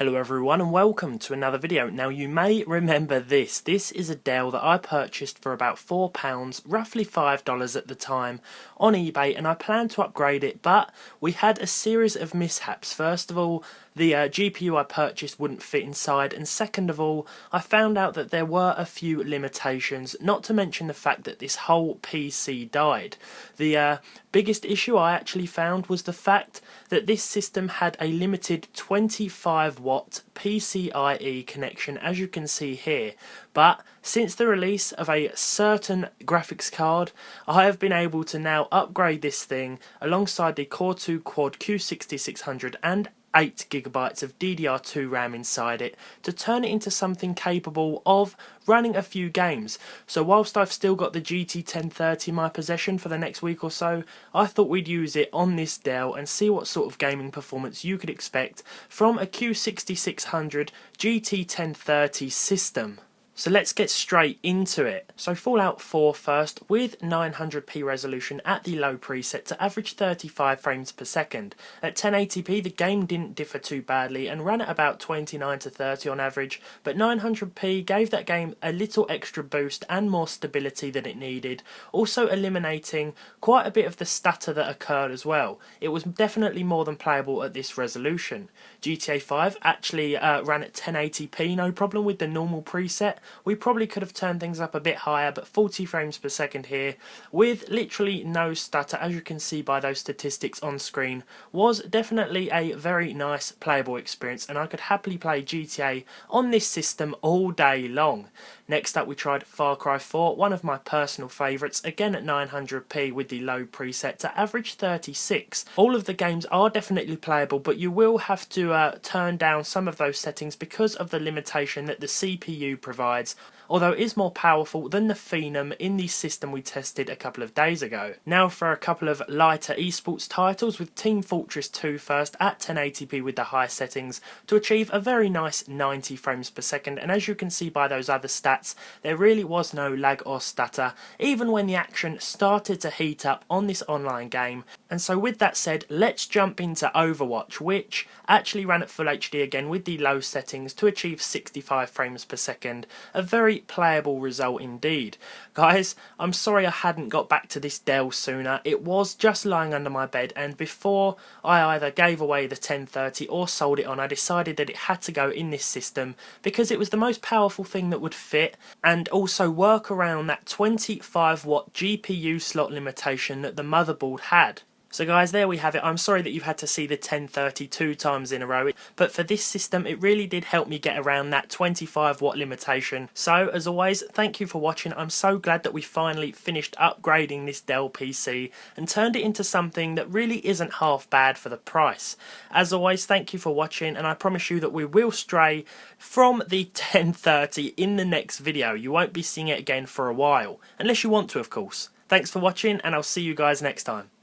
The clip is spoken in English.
Hello everyone and welcome to another video. Now you may remember this. This is a Dell that I purchased for about £4, roughly $5 at the time on eBay, and I planned to upgrade it, but we had a series of mishaps. First of all, the GPU I purchased wouldn't fit inside, and second of all, I found out that there were a few limitations, not to mention the fact that this whole PC died. The biggest issue I actually found was the fact that this system had a limited 25-watt PCIe connection, as you can see here. But since the release of a certain graphics card, I have been able to now upgrade this thing alongside the Core 2 Quad Q6600 and 8GB of DDR2 RAM inside it to turn it into something capable of running a few games. So whilst I've still got the GT 1030 in my possession for the next week or so, I thought we'd use it on this Dell and see what sort of gaming performance you could expect from a Q6600 GT 1030 system. So let's get straight into it. So Fallout 4 first, with 900p resolution at the low preset to average 35 frames per second. At 1080p the game didn't differ too badly and ran at about 29 to 30 on average, but 900p gave that game a little extra boost and more stability than it needed, also eliminating quite a bit of the stutter that occurred as well. It was definitely more than playable at this resolution. GTA 5 actually ran at 1080p, no problem with the normal preset. We probably could have turned things up a bit higher, but 40 frames per second here with literally no stutter, as you can see by those statistics on screen, was definitely a very nice playable experience, and I could happily play GTA on this system all day long. Next up we tried Far Cry 4, one of my personal favourites, again at 900p with the low preset to average 36. All of the games are definitely playable, but you will have to turn down some of those settings because of the limitation that the CPU provides, although it is more powerful than the Phenom in the system we tested a couple of days ago. Now for a couple of lighter esports titles, with Team Fortress 2 first at 1080p with the high settings to achieve a very nice 90 frames per second, and as you can see by those other stats, there really was no lag or stutter even when the action started to heat up on this online game. And so with that said, let's jump into Overwatch, which actually ran at Full HD again with the low settings to achieve 65 frames per second. A very playable result indeed. Guys, I'm sorry I hadn't got back to this Dell sooner. It was just lying under my bed, and before I either gave away the 1030 or sold it on, I decided that it had to go in this system because it was the most powerful thing that would fit and also work around that 25-watt GPU slot limitation that the motherboard had. So guys, there we have it. I'm sorry that you've had to see the 1030 two times in a row, but for this system it really did help me get around that 25-watt limitation. So as always, thank you for watching. I'm so glad that we finally finished upgrading this Dell PC and turned it into something that really isn't half bad for the price. As always, thank you for watching, and I promise you that we will stray from the 1030 in the next video. You won't be seeing it again for a while, unless you want to, of course. Thanks for watching, and I'll see you guys next time.